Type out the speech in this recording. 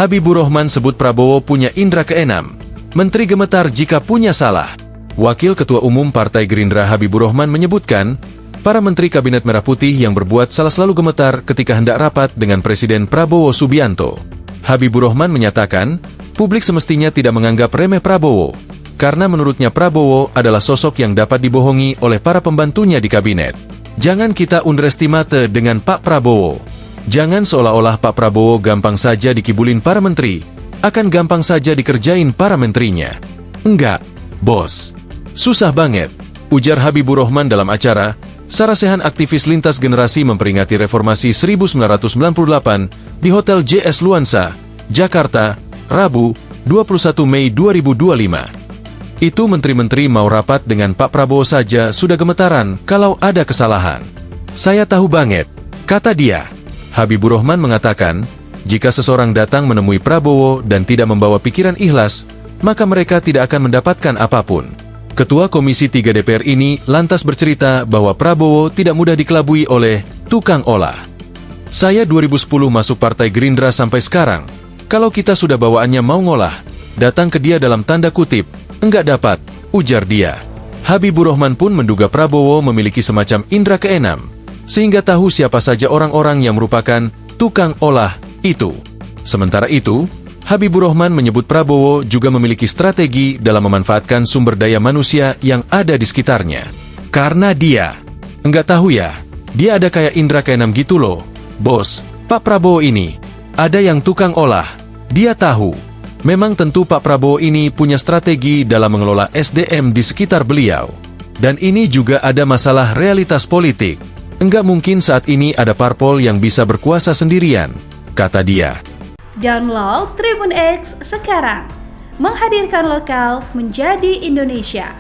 Habibur Rahman sebut Prabowo punya indera keenam. Menteri gemetar jika punya salah. Wakil Ketua Umum Partai Gerindra Habibur Rahman menyebutkan, para Menteri Kabinet Merah Putih yang berbuat salah selalu gemetar ketika hendak rapat dengan Presiden Prabowo Subianto. Habibur Rahman menyatakan, publik semestinya tidak menganggap remeh Prabowo, karena menurutnya Prabowo adalah sosok yang dapat dibohongi oleh para pembantunya di kabinet. Jangan kita underestimate dengan Pak Prabowo. Jangan seolah-olah Pak Prabowo gampang saja dikibulin para menteri, akan gampang saja dikerjain para menterinya. Enggak, bos. Susah banget, ujar Habibur Rahman dalam acara Sarasehan Aktivis Lintas Generasi Memperingati Reformasi 1998 di Hotel JS Luansa, Jakarta, Rabu, 21 Mei 2025. Itu menteri-menteri mau rapat dengan Pak Prabowo saja sudah gemetaran kalau ada kesalahan. Saya tahu banget, kata dia. Habibur Rahman mengatakan, jika seseorang datang menemui Prabowo dan tidak membawa pikiran ikhlas, maka mereka tidak akan mendapatkan apapun. Ketua Komisi 3 DPR ini lantas bercerita bahwa Prabowo tidak mudah dikelabui oleh tukang olah. Saya 2010 masuk Partai Gerindra sampai sekarang. Kalau kita sudah bawaannya mau ngolah, datang ke dia dalam tanda kutip, enggak dapat, ujar dia. Habibur Rahman pun menduga Prabowo memiliki semacam indera keenam, sehingga tahu siapa saja orang-orang yang merupakan tukang olah itu. Sementara itu, Habibur Rahman menyebut Prabowo juga memiliki strategi dalam memanfaatkan sumber daya manusia yang ada di sekitarnya. Karena dia, enggak tahu ya, dia ada kayak indera keenam gitu loh. Bos, Pak Prabowo ini, ada yang tukang olah, dia tahu. Memang tentu Pak Prabowo ini punya strategi dalam mengelola SDM di sekitar beliau. Dan ini juga ada masalah realitas politik. Enggak mungkin saat ini ada parpol yang bisa berkuasa sendirian, kata dia. Download Tribun X sekarang, menghadirkan lokal menjadi Indonesia.